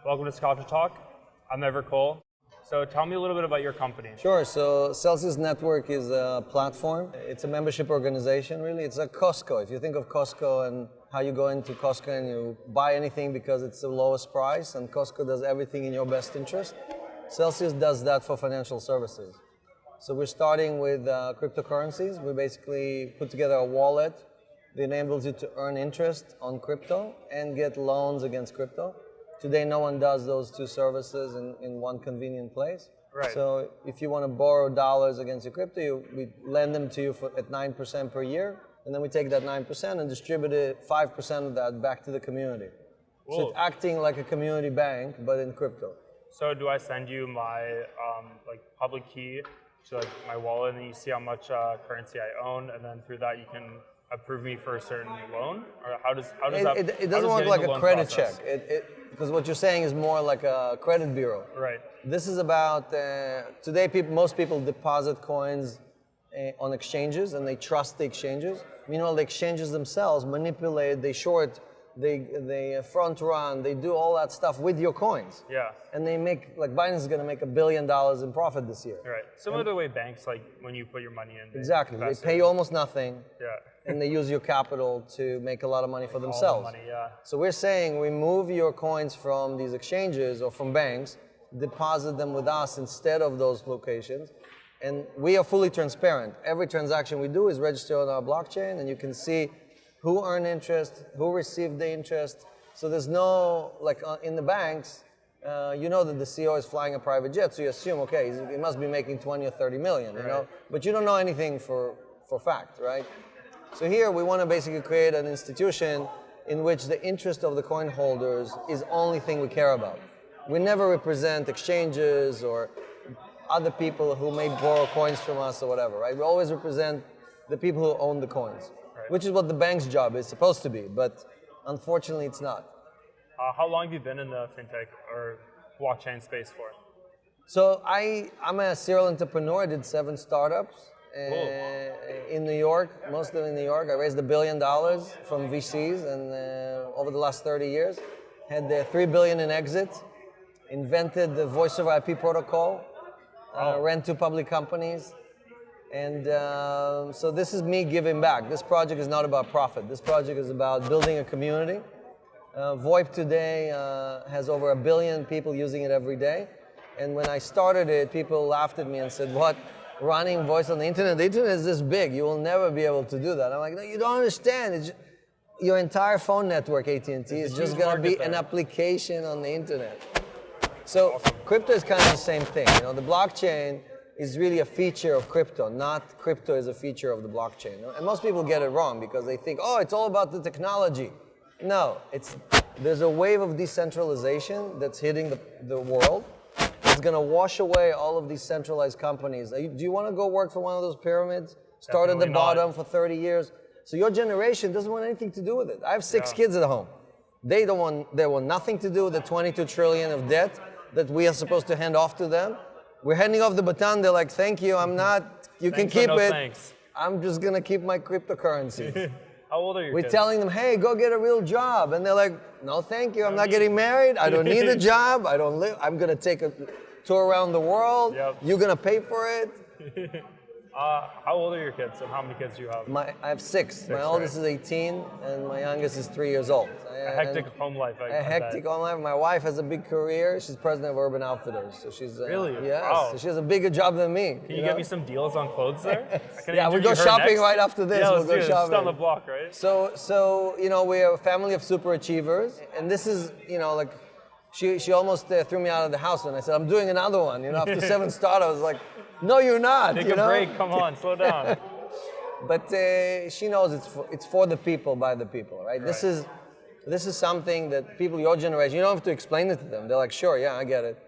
Welcome to Sculpture Talk. I'm Ever Cole. So tell me a little bit about your company. Sure. So Celsius Network is a platform. It's a membership organization, really. It's like Costco. If you think of Costco and how you go into Costco and you buy anything because it's the lowest price, and Costco does everything in your best interest, Celsius does that for financial services. So we're starting with cryptocurrencies. We basically put together a wallet that enables you to earn interest on crypto and get loans against crypto. Today, no one does those two services in one convenient place. Right. So if you want to borrow dollars against your crypto, we lend them to you at 9% per year, and then we take that 9% and distribute 5% of that back to the community. Whoa. So it's acting like a community bank, but in crypto. So do I send you my public key to my wallet, and then you see how much currency I own, and then through that you can approve me for a certain loan? Or how does that? It doesn't work like a credit check. Because what you're saying is more like a credit bureau. Right. This is about, today most people deposit coins on exchanges and they trust the exchanges. Meanwhile, the exchanges themselves manipulate, they short, they front run, they do all that stuff with your coins. Yeah. And they make, like Binance is going to make $1 billion in profit this year. Right. Similar to the way banks, like when you put your money in. Exactly. They pay you almost nothing. Yeah. And they use your capital to make a lot of money for themselves. All the money, yeah. So we're saying remove your coins from these exchanges or from banks, deposit them with us instead of those locations, and we are fully transparent. Every transaction we do is registered on our blockchain, and you can see who earned interest, who received the interest. So there's no, like in the banks, you know that the CEO is flying a private jet, so you assume, okay, he must be making 20 or 30 million, you know? But you don't know anything for fact, right? So here we want to basically create an institution in which the interest of the coin holders is the only thing we care about. We never represent exchanges or other people who may borrow coins from us or whatever, right? We always represent the people who own the coins, which is what the bank's job is supposed to be, but unfortunately it's not. How long have you been in the fintech or blockchain space for? So I'm a serial entrepreneur. I did 7 startups. In New York, most of them in New York. I raised $1 billion from VCs, and over the last 30 years, had $3 billion in exit, invented the voice over IP protocol, ran 2 public companies, and so this is me giving back. This project is not about profit. This project is about building a community. VoIP today has over 1 billion people using it every day, and when I started it, people laughed at me and said, "What? Running voice on the internet is this big. You will never be able to do that." I'm like, no, you don't understand. Your entire phone network, AT&T, is just going to be an application on the internet. So crypto is kind of the same thing. You know, the blockchain is really a feature of crypto, not crypto is a feature of the blockchain. And most people get it wrong because they think, oh, it's all about the technology. No, there's a wave of decentralization that's hitting the world. It's going to wash away all of these centralized companies. Do you want to go work for one of those pyramids? Start at the bottom for 30 years? So your generation doesn't want anything to do with it. I have 6 kids at home. They want nothing to do with the 22 trillion of debt that we are supposed to hand off to them. We're handing off the baton. They're like, thank you, I'm not, you can keep it. Thanks. I'm just going to keep my cryptocurrency. How old are your kids? We're telling them, hey, go get a real job. And they're like, no, thank you. I'm not getting married. I don't need a job. I don't live. I'm going to take a tour around the world. Yep. You're going to pay for it. How old are your kids, and how many kids do you have? I have 6. My oldest is 18, and my youngest is 3 years old. A hectic home life. Home life. My wife has a big career. She's president of Urban Outfitters. So she's really? Yes. Wow. So she has a bigger job than me. Can you get me some deals on clothes there? Yeah, we'll go shopping next. Right after this. Yeah, we'll go shopping. Just down the block, right? So you know, we're a family of super achievers, and this is, you know, like, she almost threw me out of the house when I said, I'm doing another one. You know, after 7 startups, I was like, no, you're not. Take a break. Come on, slow down. But she knows it's for the people, by the people, right? This is something that people your generation, you don't have to explain it to them. They're like, sure, yeah, I get it.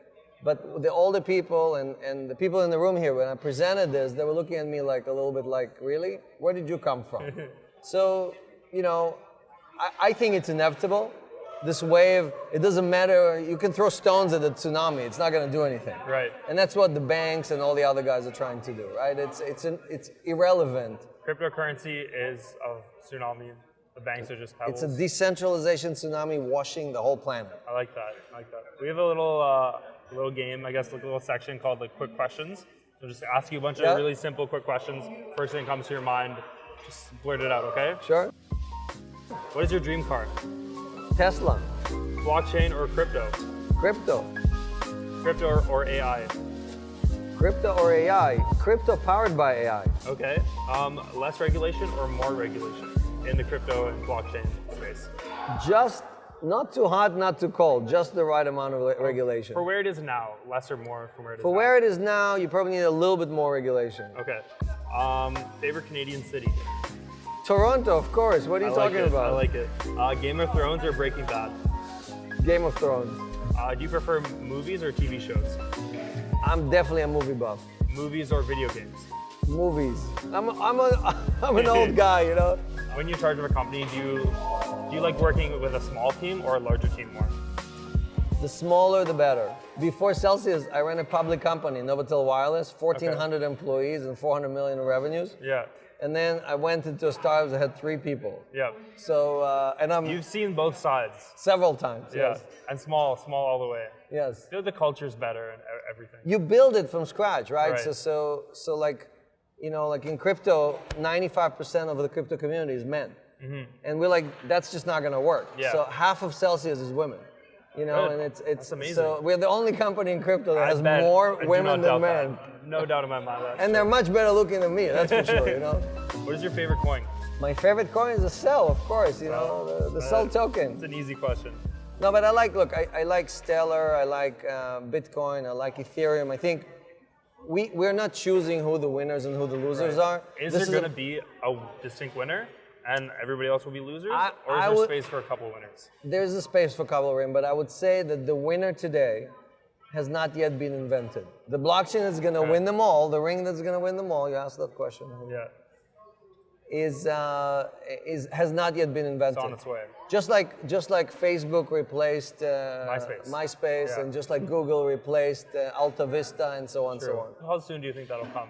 But the older people and the people in the room here, when I presented this, they were looking at me like a little bit like, really? Where did you come from? So, you know, I think it's inevitable. This wave, it doesn't matter. You can throw stones at the tsunami. It's not going to do anything. Right. And that's what the banks and all the other guys are trying to do, right? It's irrelevant. Cryptocurrency is a tsunami The banks are just pebbles. It's a decentralization tsunami washing the whole planet. I like that. I like that. We have a little game, I guess, like a little section called like quick questions. So just ask you a bunch of really simple quick questions. First thing comes to your mind, just blurt it out, okay? Sure. What is your dream car? Tesla. Blockchain or crypto? Crypto. Crypto or AI? Crypto or AI? Crypto powered by AI. Okay. Less regulation or more regulation in the crypto and blockchain space? Just not too hot, not too cold. Just the right amount of regulation. For where it is now, less or more from where it is For now? where it is now, you probably need a little bit more regulation. Okay. Favorite Canadian city? Toronto, of course. What are you talking about? I like it. Game of Thrones or Breaking Bad? Game of Thrones. Do you prefer movies or TV shows? I'm definitely a movie buff. Movies or video games? Movies. I'm an old guy, you know. When you're in charge of a company, do you like working with a small team or a larger team more? The smaller, the better. Before Celsius, I ran a public company, Novatel Wireless, 1,400 employees and 400 million in revenues. Yeah. And then I went into a startup that had 3 people. Yeah. So, and I'm You've seen both sides. several times. Yeah. Yes. And small all the way. Yes. I feel the culture's better and everything. You build it from scratch, right? Right. So like, you know, like in crypto, 95% of the crypto community is men. And we're like, that's just not gonna work. Yeah. So half of Celsius is women. You know, Good. and it's That's amazing. So we're the only company in crypto that I has bet. more I do women not doubt than men. that. No doubt in my mind. That's And they're much better looking than me, that's for sure, you know. What is your favorite coin? My favorite coin is the Cell, of course, you know, the Cell token. It's an easy question. No, but I like Stellar, I like Bitcoin, I like Ethereum. I think we're not choosing who the winners and who the losers are. Is This there going to be a distinct winner and everybody else will be losers? Or is I there would- space for a couple of winners? There's a space for couple of them, but I would say that the winner today has not yet been invented. The blockchain that's going to win them all, the ring that's going to win them all, you asked that question, Yeah. has not yet been invented. It's on its way. Just like Facebook replaced MySpace Yeah. and just like Google replaced Alta Vista and so on and so on. How soon do you think that'll come?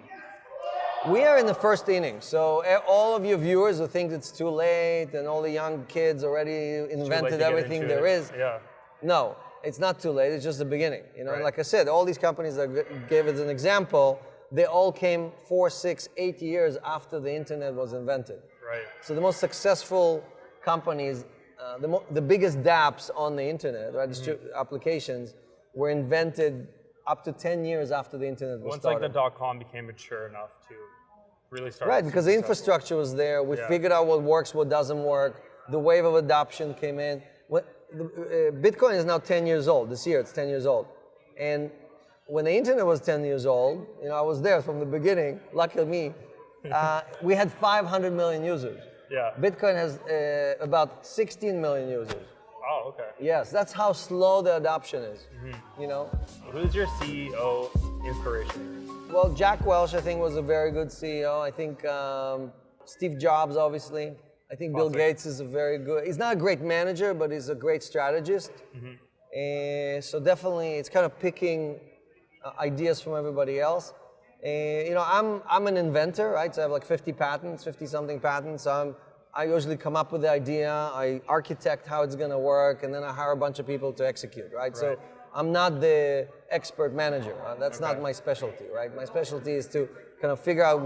We are in the first inning, so all of your viewers who think it's too late and all the young kids already Too late invented to get everything into there it. is. Yeah. No, it's not too late. It's just the beginning. You know, Right. like I said, all these companies that gave it as an example, they all came 4, 6, 8 years after the internet was invented. Right. So the most successful companies, the biggest dApps on the internet, right, applications, were invented up to 10 years after the internet was Once started. like the .com became mature enough to really start. Right, because the successful. infrastructure was there. We Yeah. figured out what works, what doesn't work. The wave of adoption came in. Bitcoin is now 10 years old. This year it's 10 years old. And when the internet was 10 years old, you know, I was there from the beginning, lucky me, we had 500 million users. Yeah. Bitcoin has about 16 million users. Oh, okay. Yes, that's how slow the adoption is, you know? Who's your CEO inspiration? Well, Jack Welch, I think, was a very good CEO. I think Steve Jobs, obviously. I think Bill Gates is a very good, he's not a great manager, but he's a great strategist. And so definitely, it's kind of picking ideas from everybody else. And, you know, I'm an inventor, right? So I have like 50 patents, 50-something patents. So I usually come up with the idea, I architect how it's going to work, and then I hire a bunch of people to execute, right? So I'm not the expert manager. That's not my specialty, right? My specialty is to kind of figure out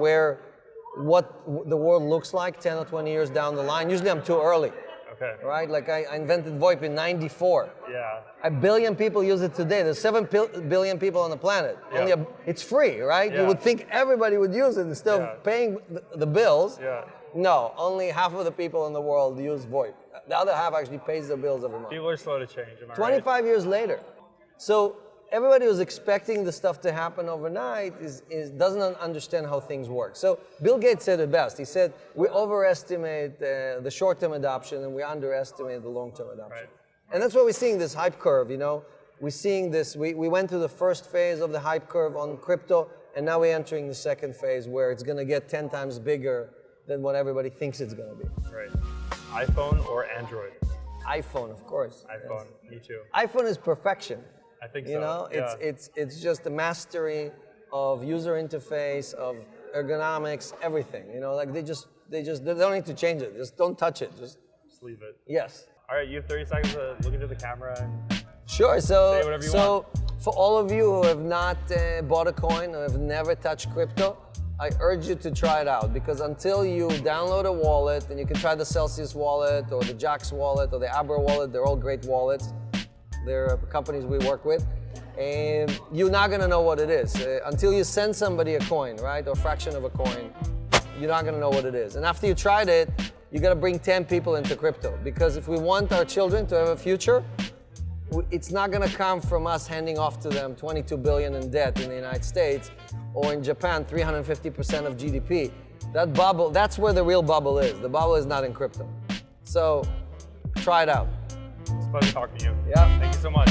what the world looks like 10 or 20 years down the line. Usually I'm too early, Okay. right? Like I invented VoIP in '94. Yeah. 1 billion people use it today. There's 7 billion people on the planet. Yeah. It's free, right? Yeah. You would think everybody would use it instead of paying the bills. Yeah. No, only half of the people in the world use VoIP. The other half actually pays their bills every month. People are slow to change. Am I 25 years later. So everybody who's expecting the stuff to happen overnight doesn't understand how things work. So Bill Gates said it best. He said, we overestimate the short-term adoption and we underestimate the long-term adoption. Right. And that's why we're seeing this hype curve, you know. We're seeing this, we went through the first phase of the hype curve on crypto, and now we're entering the second phase where it's going to get 10 times bigger than what everybody thinks it's going to be. Right. iPhone or Android? iPhone, of course. iPhone. Me too. iPhone is perfection. I think so. You know, Yeah. it's just a mastery of user interface, of ergonomics, everything. You know, like they don't need to change it. Just don't touch it. Just leave it. Yes. All right, you have 30 seconds to look into the camera and Sure. say whatever you want. For all of you who have not bought a coin or have never touched crypto, I urge you to try it out, because until you download a wallet, and you can try the Celsius wallet or the Jax wallet or the Abra wallet, they're all great wallets. They're companies we work with. And you're not gonna know what it is. Until you send somebody a coin, right, or a fraction of a coin, you're not gonna know what it is. And after you tried it, you gotta bring 10 people into crypto, because if we want our children to have a future, it's not gonna come from us handing off to them 22 billion in debt in the United States, or in Japan, 350% of GDP. That bubble, that's where the real bubble is. The bubble is not in crypto. So, try it out. It's a pleasure talking to you. Yeah. Thank you so much.